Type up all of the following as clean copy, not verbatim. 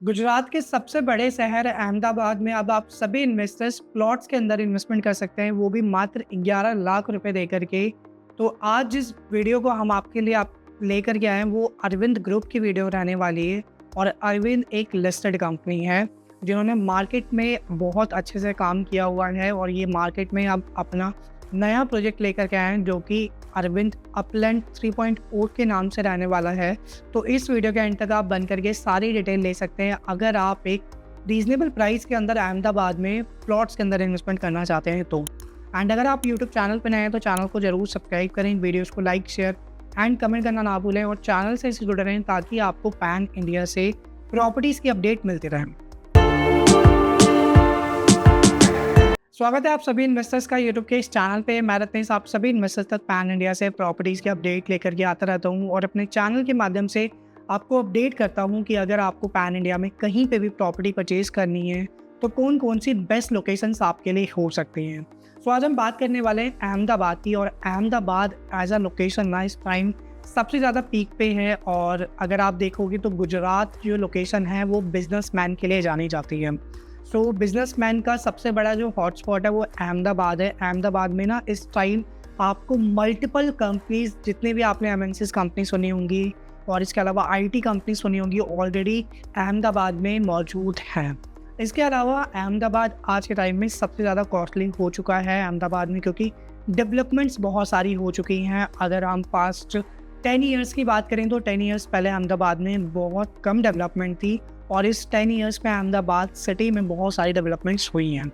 गुजरात के सबसे बड़े शहर अहमदाबाद में अब आप सभी इन्वेस्टर्स प्लॉट्स के अंदर इन्वेस्टमेंट कर सकते हैं, वो भी मात्र 11 लाख रुपए देकर के। तो आज जिस वीडियो को हम आपके लिए आप लेकर के आए हैं वो अरविंद ग्रुप की वीडियो रहने वाली है। और अरविंद एक लिस्टेड कंपनी है जिन्होंने मार्केट में बहुत अच्छे से काम किया हुआ है और ये मार्केट में अब अपना नया प्रोजेक्ट लेकर के आए हैं जो कि अरविंद अपलैंड 3.0 के नाम से रहने वाला है। तो इस वीडियो के एंड तक आप बन करके सारी डिटेल ले सकते हैं अगर आप एक रीजनेबल प्राइस के अंदर अहमदाबाद में प्लॉट्स के अंदर इन्वेस्टमेंट करना चाहते हैं तो। एंड अगर आप यूट्यूब चैनल पर नए हैं तो चैनल को जरूर सब्सक्राइब करें, वीडियोस को लाइक शेयर एंड कमेंट करना ना भूलें और चैनल से जुड़े रहें ताकि आपको पैन इंडिया से प्रॉपर्टीज़ की अपडेट मिलती रहे। स्वागत है आप सभी इन्वेस्टर्स का यूट्यूब के इस चैनल पे। मैं रत्नेश आप सभी इन्वेस्टर्स तक पैन इंडिया से प्रॉपर्टीज़ की अपडेट लेकर के आता रहता हूँ और अपने चैनल के माध्यम से आपको अपडेट करता हूँ कि अगर आपको पैन इंडिया में कहीं पे भी प्रॉपर्टी परचेज करनी है तो कौन कौन सी बेस्ट लोकेशंस आपके लिए हो सकती हैं। तो आज हम बात करने वाले हैं अहमदाबाद की और अहमदाबाद एज अ लोकेशन ना इस टाइम सबसे ज़्यादा पीक पे है। और अगर आप देखोगे तो गुजरात जो लोकेशन है वो बिजनेसमैन के लिए जानी जाती है। सो बिजनेसमैन का सबसे बड़ा जो हॉटस्पॉट है वो अहमदाबाद है। अहमदाबाद में ना इस टाइम आपको मल्टीपल कंपनीज, जितने भी आपने एमएनसीज कंपनी सुनी होंगी और इसके अलावा आईटी कंपनी सुनी होंगी, ऑलरेडी अहमदाबाद में मौजूद हैं। इसके अलावा अहमदाबाद आज के टाइम में सबसे ज़्यादा कॉस्टली हो चुका है अहमदाबाद में, क्योंकि डेवलपमेंट्स बहुत सारी हो चुकी हैं। अगर हम पास्ट 10 ईयर्स की बात करें तो 10 ईयर्स पहले अहमदाबाद में बहुत कम डेवलपमेंट थी और इस 10 ईयर्स में अहमदाबाद सिटी में बहुत सारी डेवलपमेंट्स हुई हैं।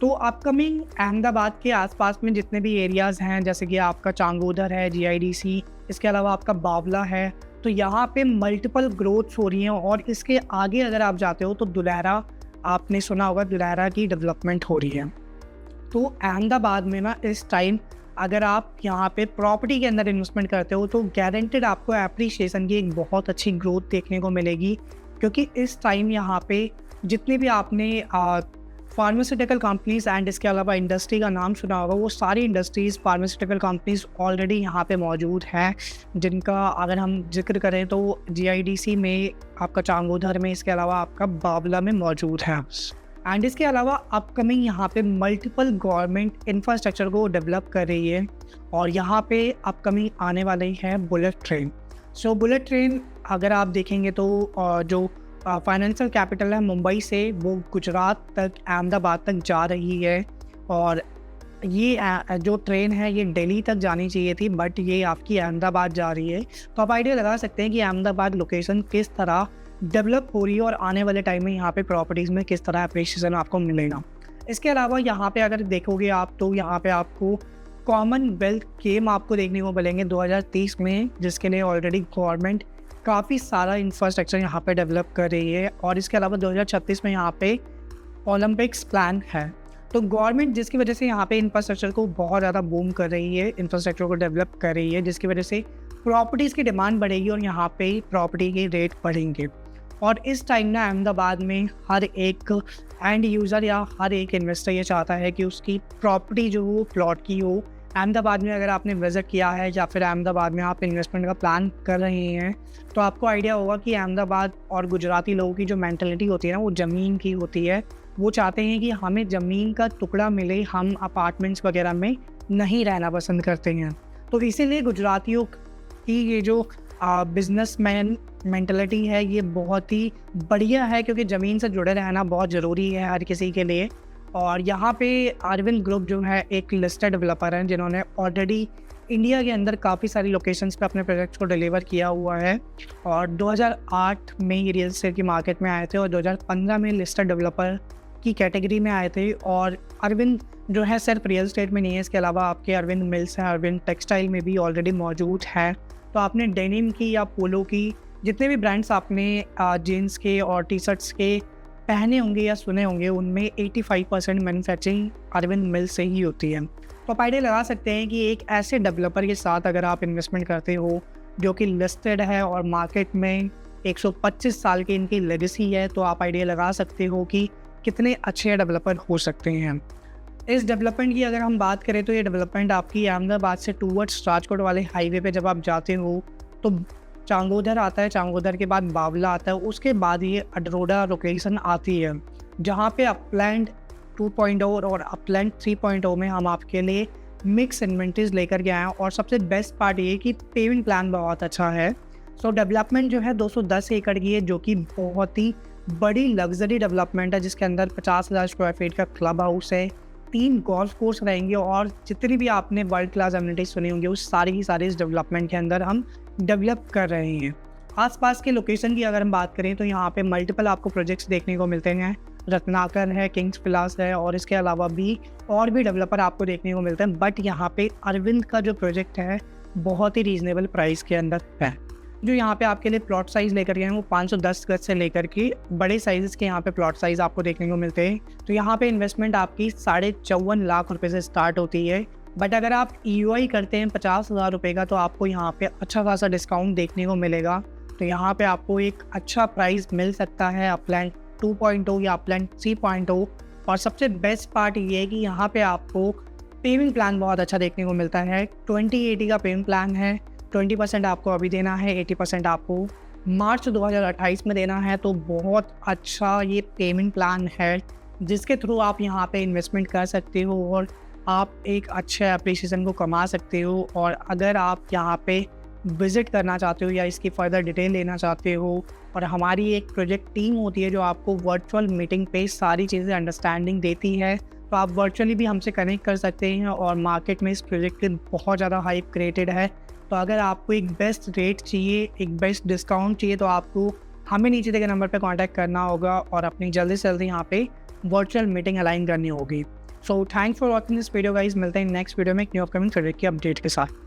तो अपकमिंग अहमदाबाद के आसपास में जितने भी एरियाज़ हैं, जैसे कि आपका चांगोदर है, जीआईडीसी, इसके अलावा आपका बावला है, तो यहाँ पे मल्टीपल ग्रोथ्स हो रही हैं। और इसके आगे अगर आप जाते हो तो दुलहरा, आपने सुना होगा दुलहरा की डेवलपमेंट हो रही है। तो अहमदाबाद में ना इस टाइम अगर आप यहाँ पे प्रॉपर्टी के अंदर इन्वेस्टमेंट करते हो तो गारंटेड आपको एप्रिशिएशन की एक बहुत अच्छी ग्रोथ देखने को मिलेगी, क्योंकि इस टाइम यहाँ पे जितने भी आपने फार्मास्यूटिकल कंपनीज एंड इसके अलावा इंडस्ट्री का नाम सुना होगा, वो सारी इंडस्ट्रीज़, फार्मास्यूटिकल कंपनीज ऑलरेडी यहाँ पे मौजूद हैं, जिनका अगर हम जिक्र करें तो जीआईडीसी में, आपका चांगोदर में, इसके अलावा आपका बावला में मौजूद है। एंड इसके अलावा अपकमिंग यहाँ पे मल्टीपल गवर्नमेंट इंफ्रास्ट्रक्चर को डेवलप कर रही है और यहाँ पे अपकमिंग आने वाली है bullet train. So bullet train अगर आप देखेंगे तो जो फाइनेंशियल कैपिटल है मुंबई से, वो गुजरात तक, अहमदाबाद तक जा रही है। और ये जो ट्रेन है ये दिल्ली तक जानी चाहिए थी, बट ये आपकी अहमदाबाद जा रही है। तो आप आइडिया लगा सकते हैं कि अहमदाबाद लोकेशन किस तरह डेवलप हो रही है और आने वाले टाइम में यहाँ पे प्रॉपर्टीज़ में किस तरह अप्रिशिएशन आपको मिलेगा। इसके अलावा यहाँ पे अगर देखोगे आप तो यहाँ पे आपको कॉमनवेल्थ गेम आपको देखने को मिलेंगे 2030 में, जिसके लिए ऑलरेडी गवर्नमेंट काफ़ी सारा इंफ्रास्ट्रक्चर यहाँ पे डेवलप कर रही है। और इसके अलावा 2036 में यहाँ पे ओलंपिक्स प्लान है। तो गवर्नमेंट जिसकी वजह से यहाँ पे इंफ्रास्ट्रक्चर को बहुत ज़्यादा बूम कर रही है, इंफ्रास्ट्रक्चर को डेवलप कर रही है, जिसकी वजह से प्रॉपर्टीज़ की डिमांड बढ़ेगी और यहाँ पे प्रॉपर्टी के रेट बढ़ेंगे। और इस टाइम ना अहमदाबाद में हर एक एंड यूज़र या हर एक इन्वेस्टर ये चाहता है कि उसकी प्रॉपर्टी जो हो प्लॉट की हो। अहमदाबाद में अगर आपने विज़िट किया है या फिर अहमदाबाद में आप इन्वेस्टमेंट का प्लान कर रहे हैं तो आपको आइडिया होगा कि अहमदाबाद और गुजराती लोगों की जो मेंटालिटी होती है ना, वो ज़मीन की होती है। वो चाहते हैं कि हमें ज़मीन का टुकड़ा मिले, हम अपार्टमेंट्स वगैरह में नहीं रहना पसंद करते हैं। तो इसीलिए गुजरातियों की ये जो बिजनेसमैन मेंटालिटी है ये बहुत ही बढ़िया है, क्योंकि ज़मीन से जुड़े रहना बहुत ज़रूरी है हर किसी के लिए। और यहाँ पे अरविंद ग्रुप जो है एक लिस्टेड डेवलपर हैं जिन्होंने ऑलरेडी इंडिया के अंदर काफ़ी सारी लोकेशंस पे अपने प्रोजेक्ट्स को डिलीवर किया हुआ है। और 2008 में ये रियल एस्टेट की मार्केट में आए थे और 2015 में लिस्टेड डेवलपर की कैटेगरी में आए थे। और अरविंद जो है सिर्फ रियल एस्टेट में नहीं है, इसके अलावा आपके अरविंद मिल्स हैं, अरविंद टेक्सटाइल में भी ऑलरेडी मौजूद है। तो आपने डेनिम की या पोलो की जितने भी ब्रांड्स आपने जीन्स के और टी शर्ट्स के पहने होंगे या सुने होंगे, उनमें 85% मैन्युफैक्चरिंग अरविंद मिल से ही होती है। तो आप आइडिया लगा सकते हैं कि एक ऐसे डेवलपर के साथ अगर आप इन्वेस्टमेंट करते हो जो कि लिस्टेड है और मार्केट में 125 साल की इनकी लेगेसी है, तो आप आइडिया लगा सकते हो कि कितने अच्छे डेवलपर हो सकते हैं। इस डेवलपमेंट की अगर हम बात करें तो ये डेवलपमेंट आपकी अहमदाबाद से टूवर्ड्स राजकोट वाले हाईवे पे जब आप जाते हो तो चांगोदर आता है, चांगोदर के बाद बावला आता है, उसके बाद ये अडरोडा लोकेशन आती है, जहाँ पे अपलैंड 2.0 और अपलैंड 3.0 में हम आपके लिए मिक्स इन्वेंटरीज लेकर के आए हैं। और सबसे बेस्ट पार्ट ये कि पेमेंट प्लान बहुत अच्छा है। सो डेवलपमेंट जो है 210 एकड़ की है, जो कि बहुत ही बड़ी लग्जरी डेवलपमेंट है, जिसके अंदर 50,000 स्क्वायर फीट का क्लब हाउस है, 3 गोल्फ कोर्स रहेंगे और जितनी भी आपने वर्ल्ड क्लास एमिनिटीज सुनी होंगी उस सारी की सारी इस डेवलपमेंट के अंदर हम डेवलप कर रहे हैं। आसपास के लोकेशन की अगर हम बात करें तो यहाँ पे मल्टीपल आपको प्रोजेक्ट्स देखने को मिलते हैं। रत्नाकर है, किंग्स पिलास है और इसके अलावा भी और भी डेवलपर आपको देखने को मिलते हैं। बट यहाँ पे अरविंद का जो प्रोजेक्ट है बहुत ही रीजनेबल प्राइस के अंदर है। जो यहाँ पे आपके लिए प्लॉट साइज़ लेकर गए हैं वो 510 गज से लेकर के बड़े साइज़ के यहाँ पे प्लॉट साइज़ आपको देखने को मिलते हैं। तो यहाँ पे इन्वेस्टमेंट आपकी 54.5 लाख रुपए से स्टार्ट होती है। बट अगर आप EOI करते हैं 50,000 रुपये का तो आपको यहाँ पे अच्छा खासा डिस्काउंट देखने को मिलेगा। तो यहाँ पे आपको एक अच्छा प्राइस मिल सकता है अपलैंड 2.0 या अपलैंड 3.0। और सबसे बेस्ट पार्ट ये है कि यहाँ पे आपको पेमेंट प्लान बहुत अच्छा देखने को मिलता है। 2080 का पेमेंट प्लान है, 20% आपको अभी देना है, 80% आपको मार्च 2028 में देना है। तो बहुत अच्छा ये पेमेंट प्लान है जिसके थ्रू आप यहाँ पे इन्वेस्टमेंट कर सकते हो और आप एक अच्छे अप्रिसिएशन को कमा सकते हो। और अगर आप यहाँ पे विज़िट करना चाहते हो या इसकी फ़र्दर डिटेल लेना चाहते हो, और हमारी एक प्रोजेक्ट टीम होती है जो आपको वर्चुअल मीटिंग पे सारी चीज़ें अंडरस्टैंडिंग देती है, तो आप वर्चुअली भी हमसे कनेक्ट कर सकते हैं। और मार्केट में इस प्रोजेक्ट की बहुत ज़्यादा हाइप क्रिएटेड है। तो अगर आपको एक बेस्ट रेट चाहिए, एक बेस्ट डिस्काउंट चाहिए, तो आपको हमें नीचे दिए गए नंबर पे कांटेक्ट करना होगा और अपनी जल्दी से जल्दी यहाँ पे वर्चुअल मीटिंग अलाइन करनी होगी। So thanks for watching this video guys. मिलते हैं नेक्स्ट वीडियो में एक न्यू अपकमिंग प्रोजेक्ट की अपडेट के साथ।